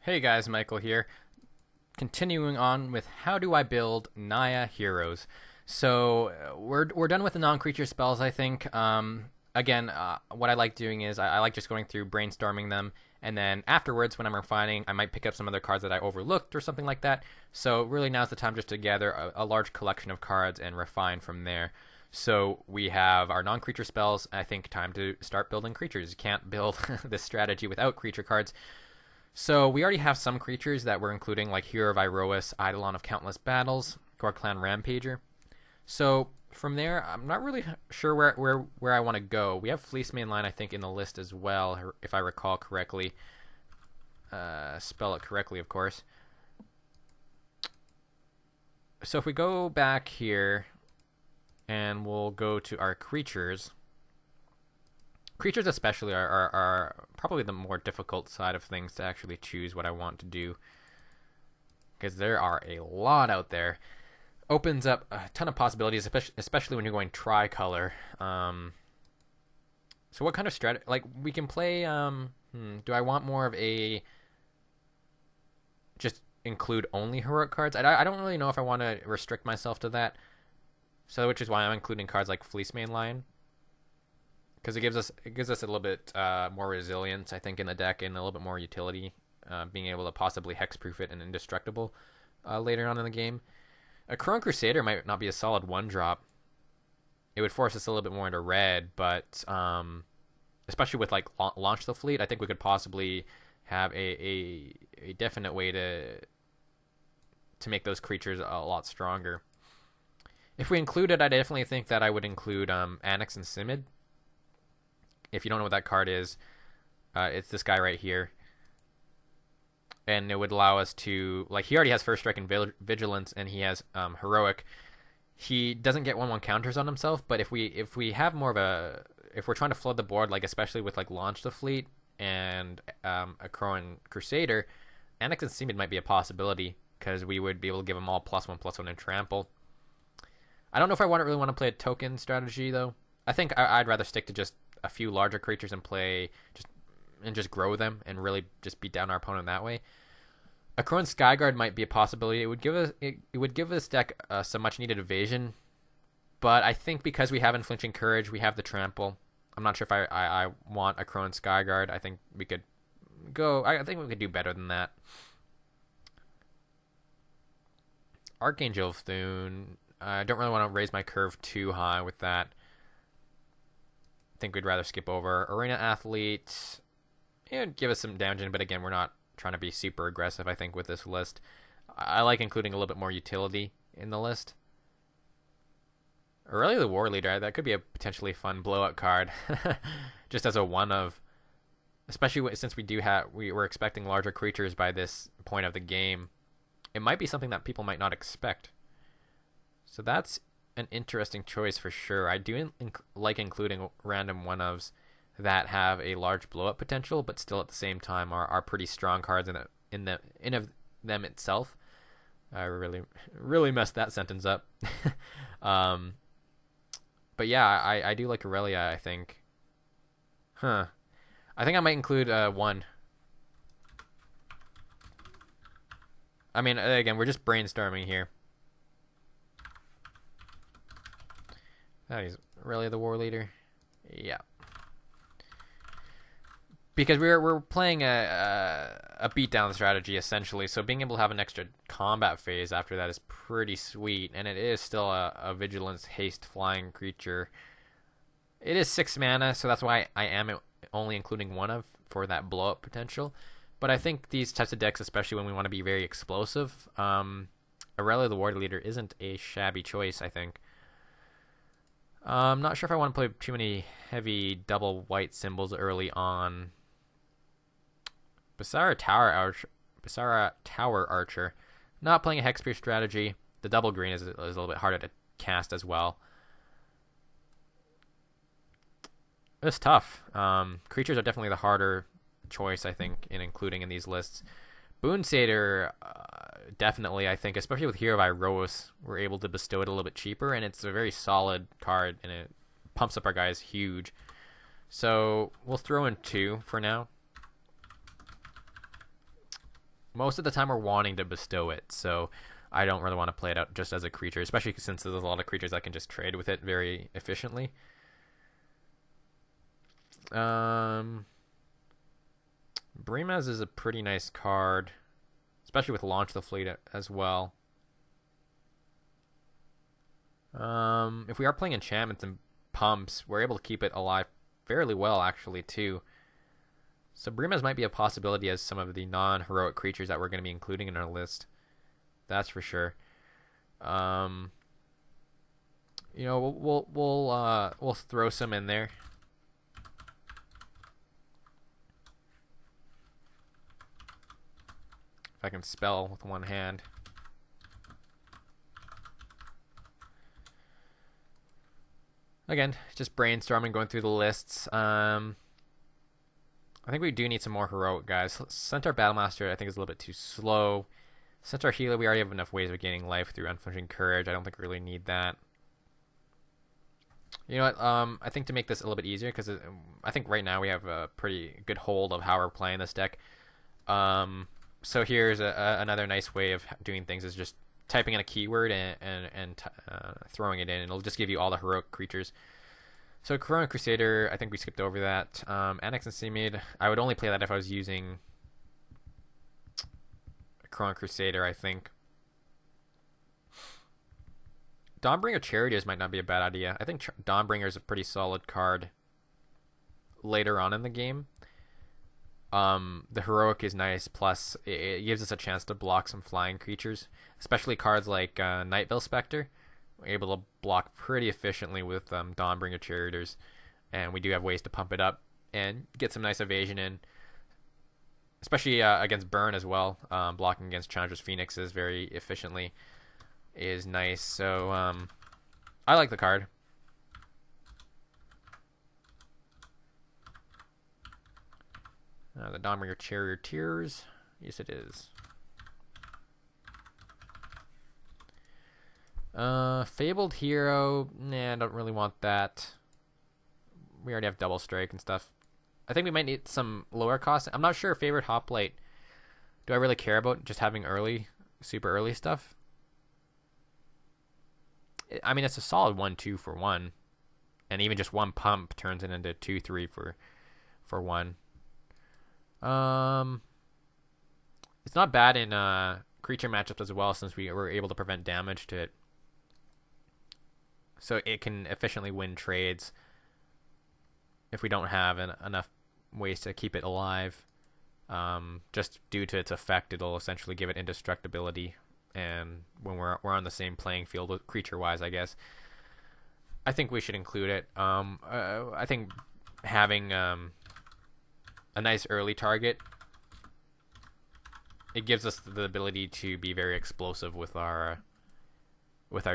Hey guys, Michael here. Continuing on with how do I build Naya heroes. We're done with the non-creature spells, I think. What I like doing is I like just going through brainstorming them, and then afterwards, when I'm refining, I might pick up some other cards that I overlooked or something like that. So really, now's the time just to gather a large collection of cards and refine from there. So we have our non-creature spells. I think time to start building creatures. You can't build this strategy without creature cards. So we already have some creatures that we're including, like Hero of Iroas, Eidolon of Countless Battles, Gore Clan Rampager. So from there, I'm not really sure where I want to go. We have Fleece Mainline, I think, in the list as well, if I recall correctly. Spell it correctly, of course. So if we go back here, and we'll go to our creatures. Creatures especially are probably the more difficult side of things to actually choose what I want to do, because there are a lot out there. Opens up a ton of possibilities, especially when you're going tricolor. So what kind of strategy? Like, we can play. Do I want more of a just include only heroic cards? I don't really know if I want to restrict myself to that. So which is why I'm including cards like Fleece Mainline, because it gives us a little bit more resilience, I think, in the deck, and a little bit more utility, being able to possibly hexproof it and indestructible later on in the game. A Crone Crusader might not be a solid one drop. It would force us a little bit more into red, but especially with like launch the fleet, I think we could possibly have a definite way to make those creatures a lot stronger. If we include it, I definitely think that I would include Annex and Simid. If you don't know what that card is, it's this guy right here. And it would allow us to, like, he already has First Strike and Vigilance, and he has Heroic. He doesn't get 1/1 counters on himself, but if we have more of a, if we're trying to flood the board, like especially with like Launch the Fleet and a Crone Crusader, Annex and Simid might be a possibility, because we would be able to give them all +1/+1 and trample. I don't know if I really want to play a token strategy though. I think I'd rather stick to just a few larger creatures and play just grow them and really just beat down our opponent that way. A Crone Skyguard might be a possibility. It would give this deck some much needed evasion, but I think because we have Unflinching Courage, we have the trample. I'm not sure if I want a Crone Skyguard. I think we could go. I think we could do better than that. Archangel of Thune. I don't really want to raise my curve too high with that. I think we'd rather skip over. Arena Athlete. It would give us some damage, but again, we're not trying to be super aggressive, I think, with this list. I like including a little bit more utility in the list. Aurelia the War Leader, that could be a potentially fun blowout card. Just as a one of. Especially since we're expecting larger creatures by this point of the game. It might be something that people might not expect. So that's an interesting choice for sure. I do like including random one-ofs that have a large blow-up potential, but still at the same time are pretty strong cards in of them itself. I really messed that sentence up. But yeah, I do like Aurelia, I think. I think I might include one. I mean, again, we're just brainstorming here. That is really the War Leader. Yeah. Because we're playing a beatdown strategy, essentially, so being able to have an extra combat phase after that is pretty sweet, and it is still a Vigilance Haste flying creature. It is 6 mana, so that's why I am only including one of for that blow-up potential. But I think these types of decks, especially when we want to be very explosive, Aurelia the War Leader isn't a shabby choice, I think. I'm not sure if I want to play too many heavy double white symbols early on. Basara Tower Archer. Not playing a Hexproof strategy. The double green is a little bit harder to cast as well. It's tough. Creatures are definitely the harder choice, I think, in including in these lists. Boon Satyr, definitely, I think, especially with Hero of Iroas, we're able to bestow it a little bit cheaper, and it's a very solid card, and it pumps up our guys huge. So we'll throw in 2 for now. most of the time we're wanting to bestow it, so I don't really want to play it out just as a creature, especially since there's a lot of creatures I can just trade with it very efficiently. Brimez is a pretty nice card, especially with Launch the Fleet as well. If we are playing enchantments and pumps, we're able to keep it alive fairly well, actually, too. So Brimez might be a possibility as some of the non-heroic creatures that we're going to be including in our list. That's for sure. You know, we'll throw some in there. If I can spell with one hand. Again, just brainstorming, going through the lists. I think we do need some more heroic guys. Centaur Battlemaster, I think, is a little bit too slow. Centaur Healer, we already have enough ways of gaining life through Unflinching Courage. I don't think we really need that. You know what? I think to make this a little bit easier, because I think right now we have a pretty good hold of how we're playing this deck. So here's another nice way of doing things is just typing in a keyword and throwing it in. It'll just give you all the heroic creatures. So Corona Crusader, I think we skipped over that. Annex and Seamaid, I would only play that if I was using Corona Crusader, I think. Dawnbringer Charioteers might not be a bad idea. I think Dawnbringer is a pretty solid card later on in the game. The heroic is nice, plus it gives us a chance to block some flying creatures, especially cards like Nightveil Spectre. We're able to block pretty efficiently with Dawnbringer Charioteers, and we do have ways to pump it up and get some nice evasion in, especially against Burn as well. Blocking against Chandra's Phoenixes very efficiently is nice, so I like the card. The Dawnbringer Charioteers. Yes, it is. Fabled Hero. Nah, I don't really want that. We already have Double Strike and stuff. I think we might need some lower cost. I'm not sure Favorite Hoplite. Do I really care about just having super early stuff? I mean, it's a solid 1-2 for 1. And even just one pump turns it into 2-3 for 1. It's not bad in creature matchups as well, since we were able to prevent damage to it. So it can efficiently win trades if we don't have enough ways to keep it alive. Just due to its effect, it'll essentially give it indestructibility. And when we're on the same playing field creature-wise, I guess, I think we should include it. I think having a nice early target, it gives us the ability to be very explosive with our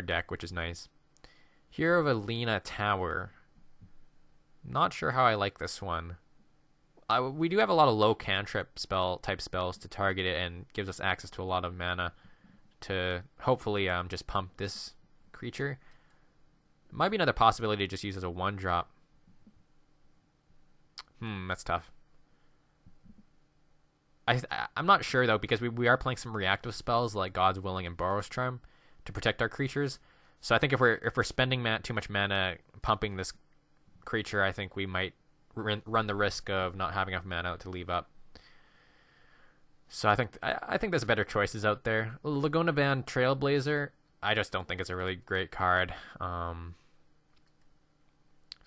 deck, which is nice. Hero of Alina Tower. Not sure how I like this one. We do have a lot of low cantrip type spells to target it, and gives us access to a lot of mana to hopefully just pump this creature. Might be another possibility to just use as a 1-drop. That's tough. I'm not sure though, because we are playing some reactive spells like God's Willing and Borrow's Charm to protect our creatures. So I think if we're spending too much mana pumping this creature, I think we might run the risk of not having enough mana to leave up. So I think there's better choices out there. Laguna Band Trailblazer, I just don't think it's a really great card. If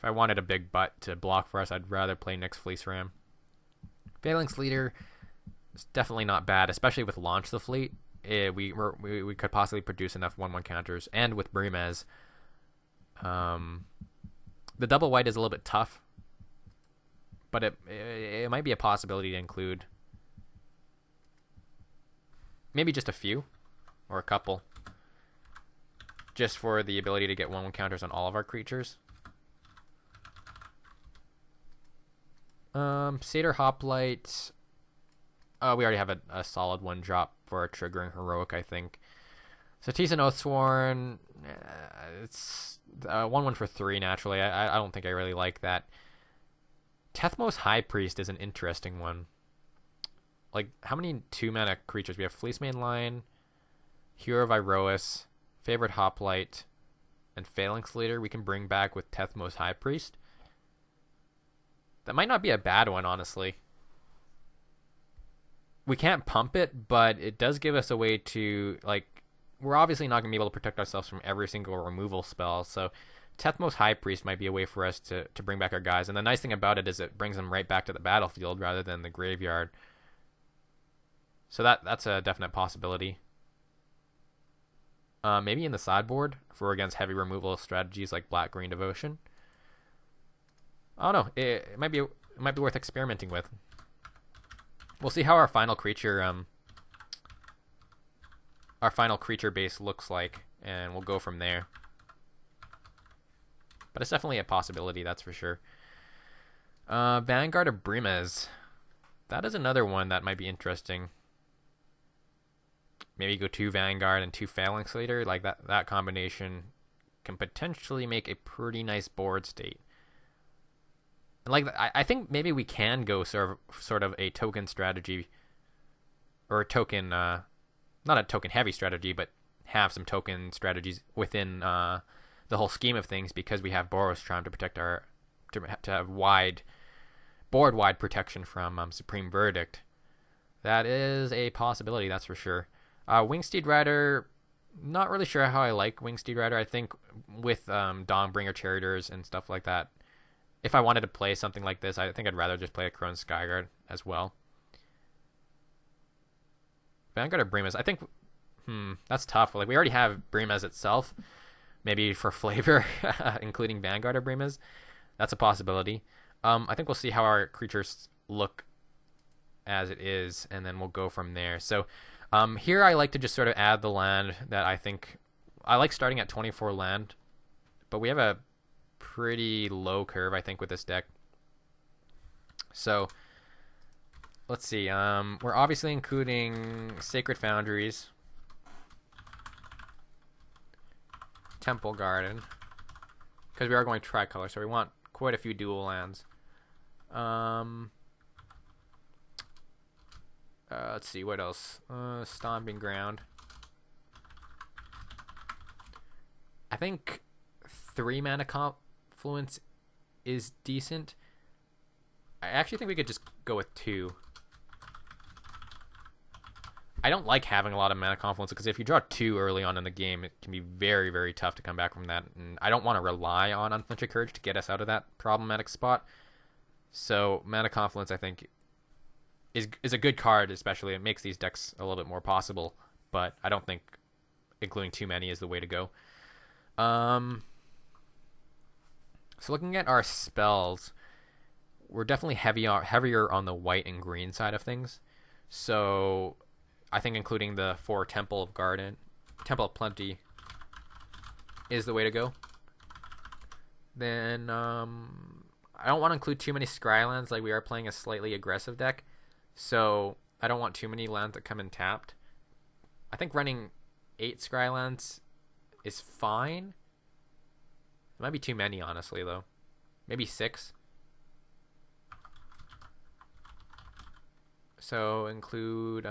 I wanted a big butt to block for us, I'd rather play Nyx Fleece Ram. Phalanx Leader is definitely not bad, especially with Launch the Fleet. We could possibly produce enough 1/1 counters, and with Brimez. The double white is a little bit tough, but it might be a possibility to include. Maybe just a few, or a couple, just for the ability to get 1/1 counters on all of our creatures. Satyr Hoplite. We already have a solid 1-drop for a triggering heroic, I think. Satisa Oathsworn. It's 1/1 for 3 naturally. I don't think I really like that. Tethmos High Priest is an interesting one. like, how many 2-mana creatures? We have Fleecemane Lion, Hero of Iroas, Favorite Hoplite, and Phalanx Leader we can bring back with Tethmos High Priest. That might not be a bad one, honestly. We can't pump it, but it does give us a way to, like, we're obviously not going to be able to protect ourselves from every single removal spell, so Tethmos High Priest might be a way for us to bring back our guys. And the nice thing about it is it brings them right back to the battlefield rather than the graveyard. So that's a definite possibility. Maybe in the sideboard for against heavy removal strategies like Black-Green Devotion. I don't know. It might be worth experimenting with. We'll see how our final creature base looks like, and we'll go from there. But it's definitely a possibility, that's for sure. Vanguard of Brimez. That is another one that might be interesting. Maybe go 2 Vanguard and 2 Phalanx Leader. Like that combination can potentially make a pretty nice board state. And like I think maybe we can go sort of a token strategy, or a token, not a token heavy strategy, but have some token strategies within the whole scheme of things, because we have Boros Charm to protect to have board wide protection from Supreme Verdict. That is a possibility, that's for sure. Wingsteed Rider, not really sure how I like Wingsteed Rider. I think with Dawnbringer Charioteers and stuff like that, if I wanted to play something like this, I think I'd rather just play a Crone Skyguard as well. Vanguard of Brimez, I think, that's tough. Like, we already have Brimez itself. Maybe for flavor, including Vanguard of Brimez. That's a possibility. I think we'll see how our creatures look as it is, and then we'll go from there. So here I like to just sort of add the land that I think... I like starting at 24 land, but we have a pretty low curve, I think, with this deck. So let's see. We're obviously including Sacred Foundries, Temple Garden, because we are going tricolor, so we want quite a few dual lands. Let's see, what else? Stomping Ground. I think 3 mana Confluence is decent. I actually think we could just go with 2. I don't like having a lot of mana Confluence, because if you draw 2 early on in the game, it can be very, very tough to come back from that. And I don't want to rely on Unflinching Courage to get us out of that problematic spot. So mana Confluence, I think, is a good card, especially. It makes these decks a little bit more possible, but I don't think including too many is the way to go. So looking at our spells, we're definitely heavier on the white and green side of things. So I think including the 4 Temple of Plenty is the way to go. Then I don't want to include too many Scrylands, like we are playing a slightly aggressive deck. So I don't want too many lands that come in tapped. I think running 8 Scrylands is fine. It might be too many, honestly, though. Maybe 6. So include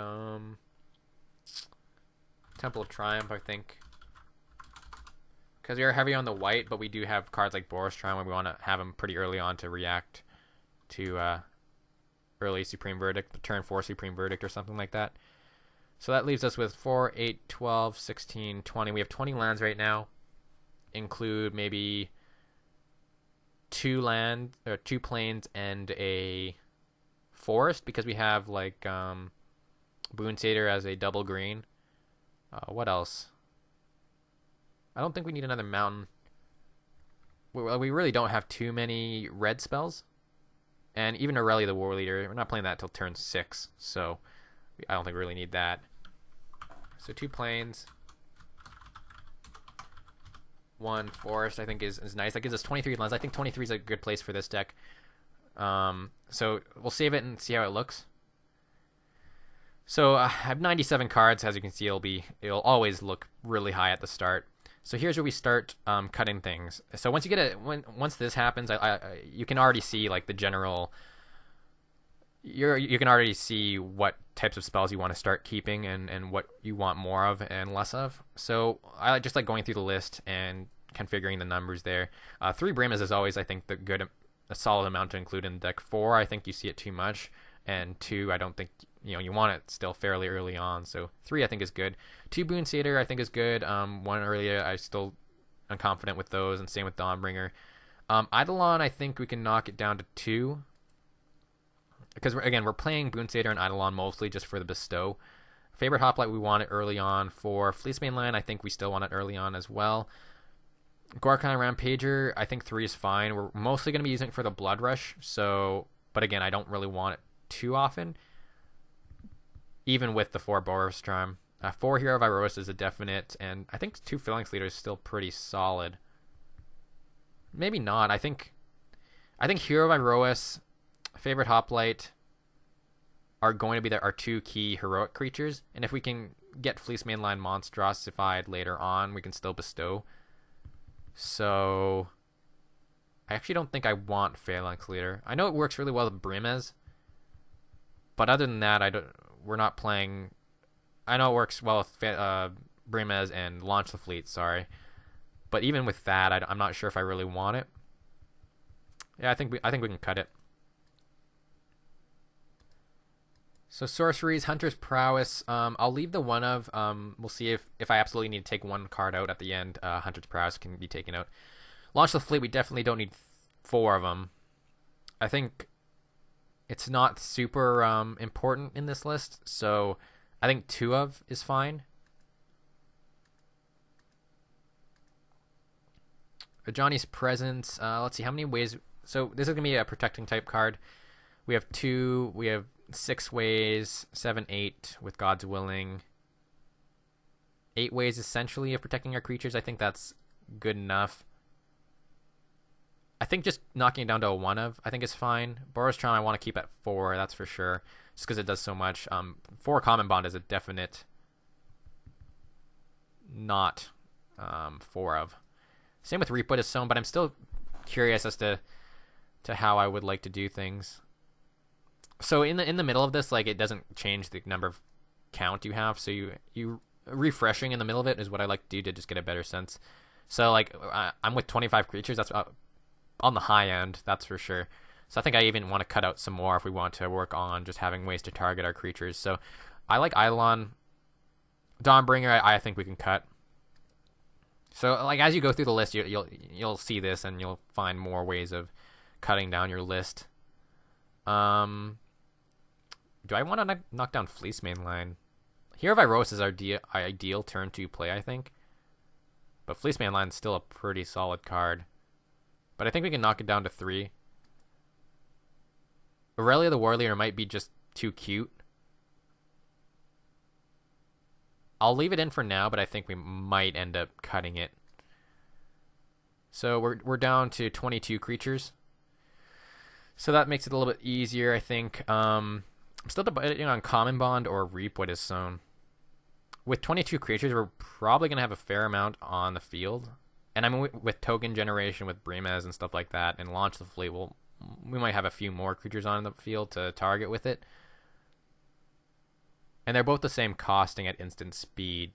Temple of Triumph, I think. Because we are heavy on the white, but we do have cards like Boros Triumph where we want to have them pretty early on to react to early Supreme Verdict, turn 4 Supreme Verdict or something like that. So that leaves us with 4, 8, 12, 16, 20. We have 20 lands right now. Include maybe 2 plains and a forest, because we have like Boon Satyr as a double green. What else? I don't think we need another mountain. We really don't have too many red spells. And even Aurelia the War Leader, we're not playing that till turn 6, so I don't think we really need that. So 2 plains, 1 forest, I think is nice. That gives us 23 lands. I think 23 is a good place for this deck. So we'll save it and see how it looks. So I have 97 cards. As you can see, it'll always look really high at the start. So here's where we start cutting things. So once you get once this happens, you can already see like the general you can already see what types of spells you want to start keeping and what you want more of and less of. So I just like going through the list and configuring the numbers there. 3 Brimas is always, I think, a solid amount to include in the deck. 4, I think you see it too much, and 2, I don't think you want it still fairly early on. So 3, I think, is good. 2 Boon Satyr, I think, is good. 1 earlier, I'm confident with those, and same with Dawnbringer. Eidolon, I think we can knock it down to 2. Because, again, we're playing Boon Satyr and Eidolon mostly just for the bestow. Favorite Hoplite, we want it early on. For Fleecemane Land, I think we still want it early on as well. Gorkon Rampager, I think 3 is fine. We're mostly going to be using it for the Blood Rush. So, but again, I don't really want it too often. Even with the 4 Boros Charm. 4 Hero of Iroas is a definite. And I think 2 Phalanx Leader is still pretty solid. Maybe not. I think Hero of Iroas, Favorite Hoplite are going to be our 2 key heroic creatures, and if we can get Fleecemane Line monstrosified later on, we can still bestow. So I actually don't think I want Phalanx Leader. I know it works really well with Brimez, but other than that, we're not playing. I know it works well with Brimez and Launch the Fleet. Sorry, but even with that, I'm not sure if I really want it. Yeah, I think we can cut it. So sorceries, Hunter's Prowess. I'll leave the one of. We'll see if I absolutely need to take 1 card out at the end. Hunter's Prowess can be taken out. Launch the Fleet. We definitely don't need 4 of them. I think it's not super important in this list, so I think 2 of is fine. Johnny's Presence. Let's see how many ways. So this is gonna be a protecting type card. We have 2. We have 6 ways, 7, 8 with God's Willing. 8 ways essentially of protecting our creatures. I think that's good enough. I think just knocking it down to a 1 of, I think is fine. Boros Charm I want to keep at 4, that's for sure. Just because it does so much. 4 Common Bond is a definite not 4 of. Same with Reapwood is Sown, but I'm still curious as to how I would like to do things. So in the middle of this, like, it doesn't change the number of count you have. So you refreshing in the middle of it is what I like to do to just get a better sense. So like I'm with 25 creatures. That's on the high end, that's for sure. So I think I even want to cut out some more if we want to work on just having ways to target our creatures. So I like Eidolon. Dawnbringer, I think we can cut. So like as you go through the list, you'll see this and you'll find more ways of cutting down your list. Do I want to knock down Fleecemane Line? Hero of Iroas is our ideal turn 2 play, I think. But Fleecemane Line is still a pretty solid card. But I think we can knock it down to 3. Aurelia the Warleader might be just too cute. I'll leave it in for now, but I think we might end up cutting it. So we're down to 22 creatures. So that makes it a little bit easier, I think. I'm still debating on Common Bond or Reapwood is Sown. With 22 creatures, we're probably going to have a fair amount on the field. And I mean, with token generation, with Brimez and stuff like that, and Launch the Fleet, we might have a few more creatures on the field to target with it. And they're both the same costing at instant speed.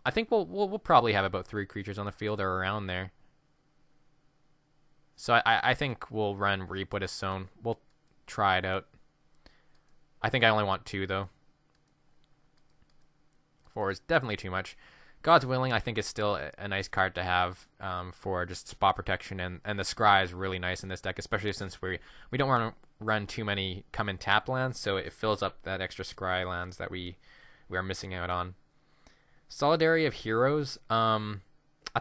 I think we'll probably have about 3 creatures on the field or around there. So I think we'll run Reapwood is Sown. We'll try it out. I think I only want 2 though. 4 is definitely too much. God's Willing I think is still a nice card to have for just spot protection, and the Scry is really nice in this deck, especially since we don't want to run too many come and tap lands, so it fills up that extra Scry lands that we are missing out on. Solidarity of Heroes, I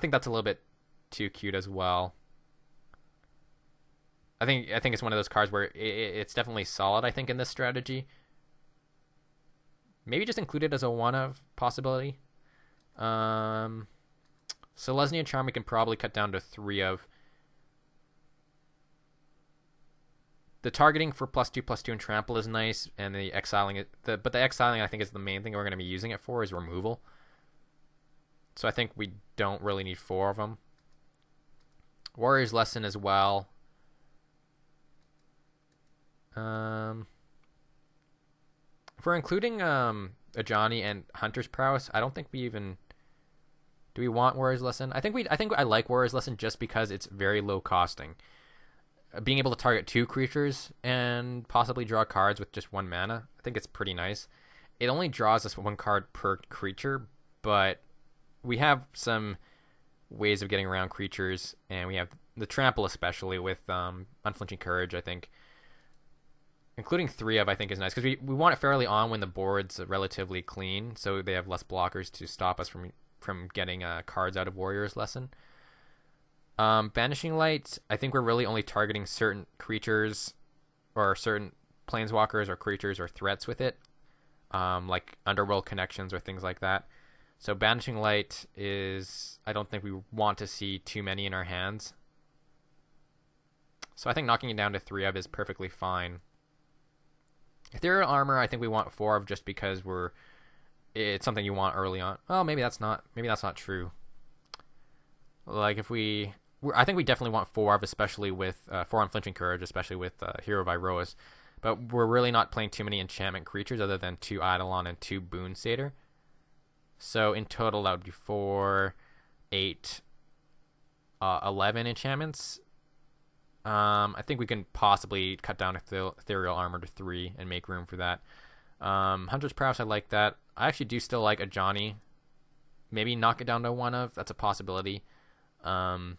think that's a little bit too cute as well. I think it's one of those cards where it's definitely solid, I think, in this strategy. Maybe just include it as a 1 of possibility. Selesnya Charm we can probably cut down to 3 of. The targeting for +2/+2 and trample is nice, and the exiling but the exiling I think is the main thing we're going to be using it for, is removal. So I think we don't really need 4 of them. Warrior's Lesson as well. Um, if we're including Ajani and Hunter's Prowess, I don't think we even do we want Warrior's Lesson. I think I like Warrior's Lesson just because it's very low costing. Being able to target 2 creatures and possibly draw cards with just 1 mana, I think it's pretty nice. It only draws us 1 card per creature, but we have some ways of getting around creatures, and we have the trample especially with Unflinching Courage, I think. Including 3 of, I think, is nice, because we want it fairly on when the board's relatively clean, so they have less blockers to stop us from getting cards out of Warrior's Lesson. Banishing Light, I think we're really only targeting certain creatures or certain planeswalkers or creatures or threats with it, like Underworld connections or things like that. So Banishing Light is, I don't think we want to see too many in our hands. So I think knocking it down to 3 of is perfectly fine. Ethereal Armor, I think we want 4 of just because it's something you want early on. Oh, maybe that's not true. Like I think we definitely want 4 of, especially with 4 Unflinching Courage, especially with Hero of Iroas. But we're really not playing too many enchantment creatures other than 2 Eidolon and 2 Boon Satyr. So in total, that would be 4, 8, 11 enchantments. I think we can possibly cut down Ethereal Armor to 3 and make room for that. Hunter's Prowess, I like that. I actually do still like Ajani. Maybe knock it down to 1 of. That's a possibility. But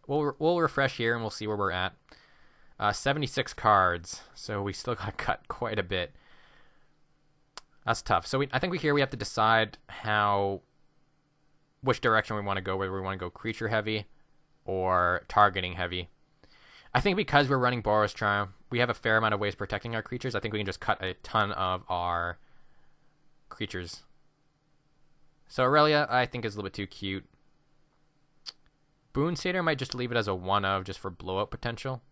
we'll refresh here and we'll see where we're at. 76 cards, so we still got cut quite a bit. That's tough. So I think we have to decide which direction we want to go, whether we want to go creature heavy or targeting heavy. I think because we're running Boros Charm, we have a fair amount of ways protecting our creatures. I think we can just cut a ton of our creatures. So Aurelia, I think, is a little bit too cute. Boon Satyr might just leave it as a 1 of just for blowout potential.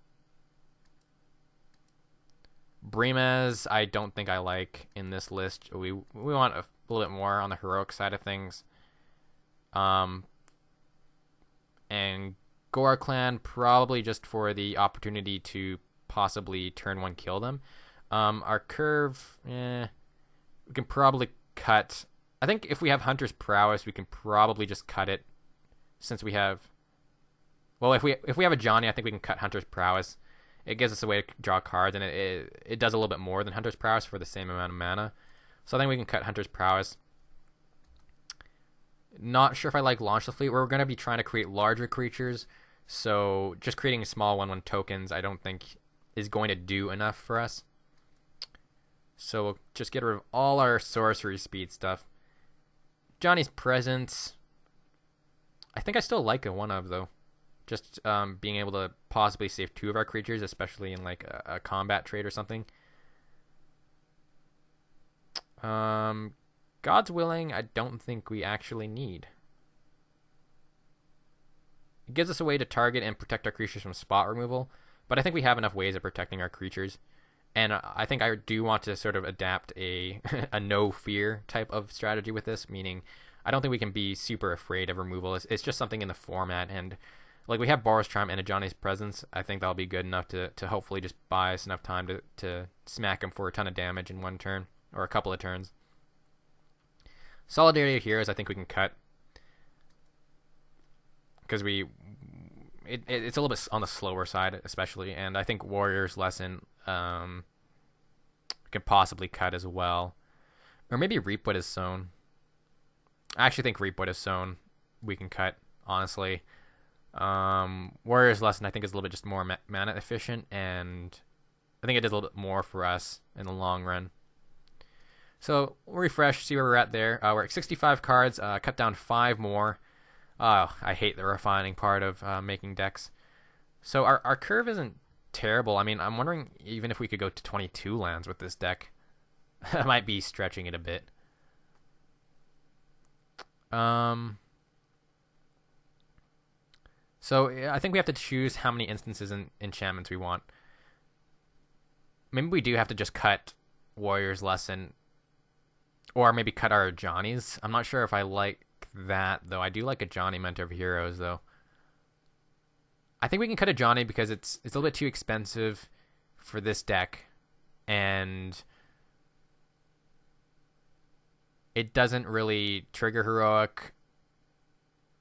Brimez, I don't think I like in this list. We want a little bit more on the heroic side of things. And Goar Clan, probably just for the opportunity to possibly turn 1 kill them. Our curve, we can probably cut. I think if we have Hunter's Prowess, we can probably just cut it, since we have. Well, if we have a Johnny, I think we can cut Hunter's Prowess. It gives us a way to draw cards, and it does a little bit more than Hunter's Prowess for the same amount of mana. So I think we can cut Hunter's Prowess. Not sure if I like Launch the Fleet. We're going to be trying to create larger creatures, so just creating a small 1/1 tokens I don't think is going to do enough for us. So we'll just get rid of all our sorcery speed stuff. Johnny's Presence, I think I still like a 1 of, though. Just being able to possibly save 2 of our creatures, especially in like a combat trade or something. God's Willing, I don't think we actually need. It gives us a way to target and protect our creatures from spot removal, but I think we have enough ways of protecting our creatures. And I think I do want to sort of adapt a no fear type of strategy with this, meaning I don't think we can be super afraid of removal. It's just something in the format, and like we have Boros Charm and a Johnny's Presence. I think that'll be good enough to hopefully just buy us enough time to smack him for a ton of damage in 1 turn or a couple of turns. Solidarity of Heroes, I think we can cut because it's a little bit on the slower side, especially, and I think Warrior's Lesson could possibly cut as well, or maybe Reapwood is Sown. I actually think Reapwood is Sown we can cut, honestly. Warrior's Lesson, I think, is a little bit just more mana efficient, and I think it does a little bit more for us in the long run. So we'll refresh, see where we're at there. We're at 65 cards, cut down 5 more. Oh, I hate the refining part of making decks. So our curve isn't terrible. I mean, I'm wondering even if we could go to 22 lands with this deck. I might be stretching it a bit. So I think we have to choose how many instances and enchantments we want. Maybe we do have to just cut Warrior's Lesson, or maybe cut our Johnnies. I'm not sure if I like that, though. I do like a Johnny Mentor of Heroes, though. I think we can cut a Johnny because it's a little bit too expensive for this deck, and it doesn't really trigger heroic.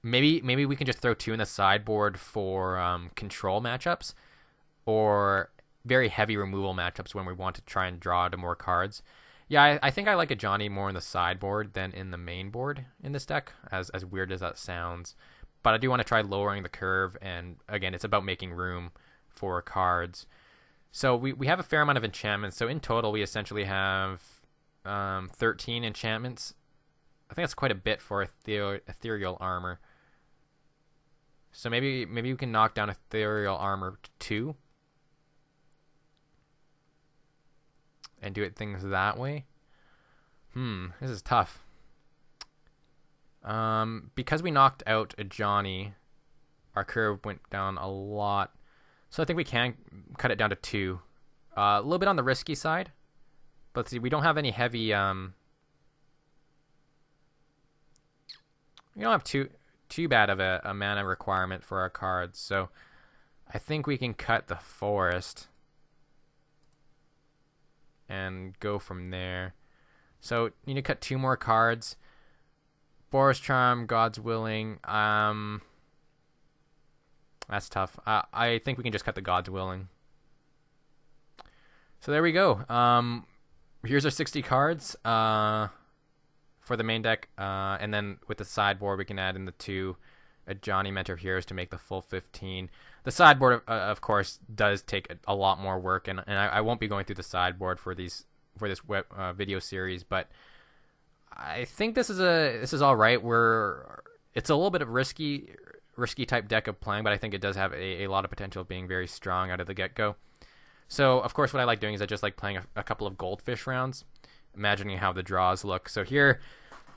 Maybe we can just throw 2 in the sideboard for control matchups or very heavy removal matchups when we want to try and draw to more cards. Yeah, I think I like a Johnny more in the sideboard than in the main board in this deck, as weird as that sounds. But I do want to try lowering the curve, and again, it's about making room for cards. So we have a fair amount of enchantments. So in total, we essentially have 13 enchantments. I think that's quite a bit for ethereal armor. So maybe we can knock down ethereal armor to 2 and do it things that way. This is tough. Because we knocked out a Johnny, our curve went down a lot. So I think we can cut it down to 2. A little bit on the risky side. But let's see, we don't have any heavy... we don't have too bad of a mana requirement for our cards. So I think we can cut the forest and go from there. So you need to cut 2 more cards. Boros Charm, God's Willing. That's tough. I think we can just cut the God's Willing. So there we go. Here's our 60 cards for the main deck. And then with the sideboard, we can add in the 2 Johnny Mentor of Heroes to make the full 15. The sideboard, of course, does take a lot more work, and I won't be going through the sideboard for this video series, but I think this is all right. It's a little bit of risky type deck of playing, but I think it does have a lot of potential of being very strong out of the get-go. So, of course, what I like doing is I just like playing a couple of goldfish rounds, imagining how the draws look. So here,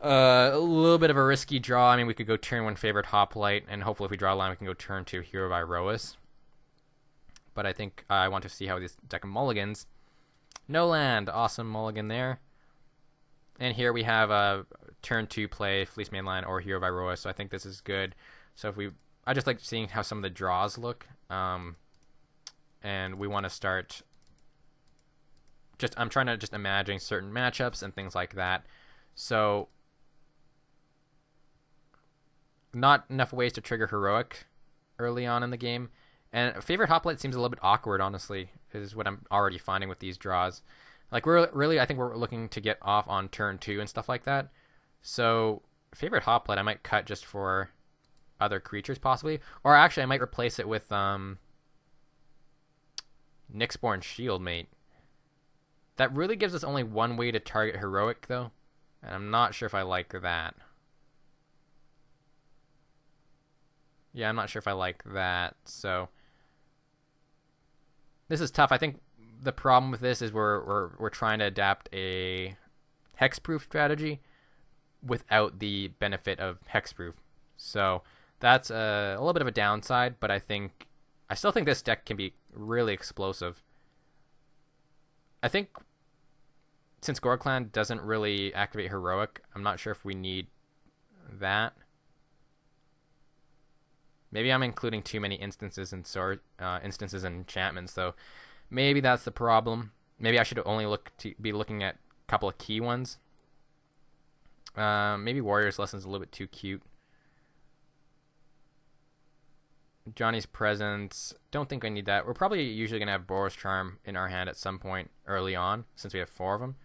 a little bit of a risky draw. I mean, we could go turn 1 Favorite Hoplite, and hopefully if we draw a line, we can go turn 2 Hero of Iroas. But I think I want to see how this deck mulligans. No land. Awesome mulligan there. And here we have a turn 2 play, Fleece Mainline or Hero of Iroas, so I think this is good. So I just like seeing how some of the draws look. And we want to start... I'm trying to just imagine certain matchups and things like that. So... not enough ways to trigger heroic early on in the game. And Favorite Hoplite seems a little bit awkward, honestly, is what I'm already finding with these draws. Like, I think we're looking to get off on turn 2 and stuff like that. So, Favorite Hoplite I might cut just for other creatures, possibly. Or actually, I might replace it with Nyxborn Shieldmate. That really gives us only one way to target heroic, though. And I'm not sure if I like that. Yeah, I'm not sure if I like that. So this is tough. I think the problem with this is we're trying to adapt a hexproof strategy without the benefit of hexproof. So that's a little bit of a downside, but I still think this deck can be really explosive. I think since Gorkland doesn't really activate heroic, I'm not sure if we need that. Maybe I'm including too many instances and instances and enchantments, so maybe that's the problem. Maybe I should only be looking at a couple of key ones. Maybe Warrior's Lesson's a little bit too cute. Johnny's Presence, don't think I need that. We're probably usually going to have Boros Charm in our hand at some point early on, since we have 4 of them.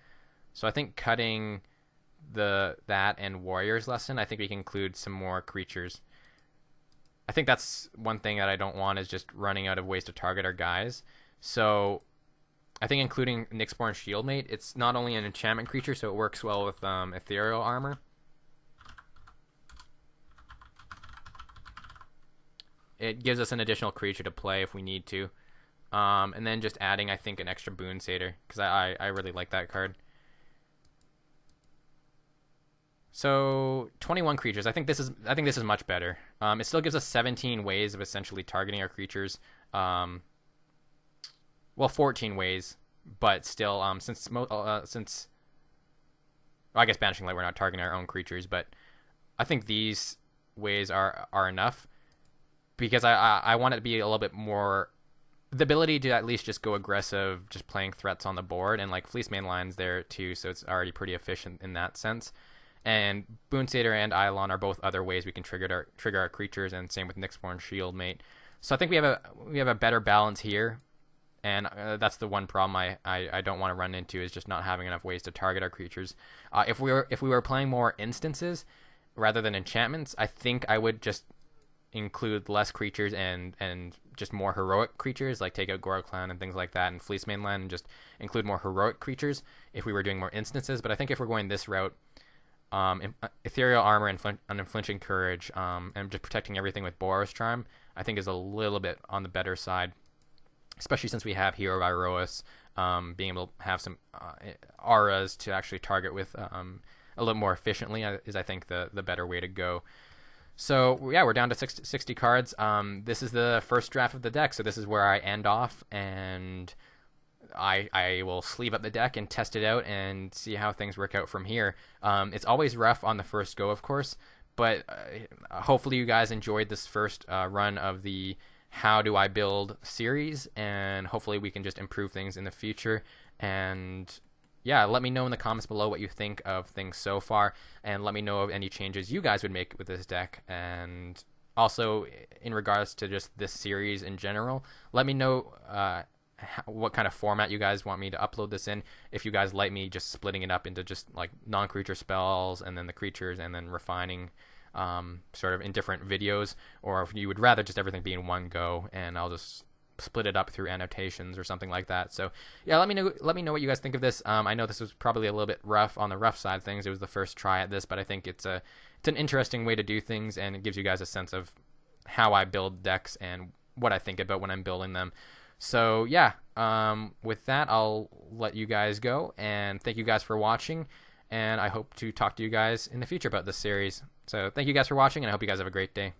So I think cutting that and Warrior's Lesson, I think we can include some more creatures. I think that's one thing that I don't want, is just running out of ways to target our guys. So I think including Nyxborn Shieldmate, it's not only an enchantment creature, so it works well with ethereal armor. It gives us an additional creature to play if we need to. And then just adding, I think, an extra Boon Satyr, because I really like that card. So 21 creatures. I think this is much better. It still gives us 17 ways of essentially targeting our creatures. Well, 14 ways, but still, since well, I guess Banishing Light, we're not targeting our own creatures, but I think these ways are enough. because I want it to be a little bit more, the ability to at least just go aggressive, just playing threats on the board, and like Fleece Mainline's there too, so it's already pretty efficient in that sense. And Boon Satyr and Eidolon are both other ways we can trigger our creatures, and same with Nyxborn Shieldmate. So I think we have a better balance here, and that's the one problem I don't want to run into, is just not having enough ways to target our creatures. If we were playing more instances rather than enchantments, I think I would just include less creatures and just more heroic creatures, like take out Goroclan and things like that, and Fleece Mainland, and just include more heroic creatures if we were doing more instances. But I think if we're going this route, Ethereal Armor and Unflinching Courage, and just protecting everything with Boros Charm, I think is a little bit on the better side, especially since we have Hero of Iroas, being able to have some auras to actually target with a little more efficiently is, I think, the better way to go. So yeah, we're down to 60 cards. This is the first draft of the deck, so this is where I end off, and I will sleeve up the deck and test it out and see how things work out from here. It's always rough on the first go, of course, but hopefully you guys enjoyed this first run of the How Do I Build series, and hopefully we can just improve things in the future. And yeah, let me know in the comments below what you think of things so far, and let me know of any changes you guys would make with this deck. And also, in regards to just this series in general, let me know what kind of format you guys want me to upload this in. If you guys like me just splitting it up into just like non-creature spells and then the creatures and then refining sort of in different videos, or if you would rather just everything be in one go and I'll just split it up through annotations or something like that. So yeah, let me know what you guys think of this. I know this was probably a little bit rough on the rough side of things. It was the first try at this, but I think it's an interesting way to do things, and it gives you guys a sense of how I build decks and what I think about when I'm building them. So yeah, with that, I'll let you guys go, and thank you guys for watching, and I hope to talk to you guys in the future about this series. So thank you guys for watching, and I hope you guys have a great day.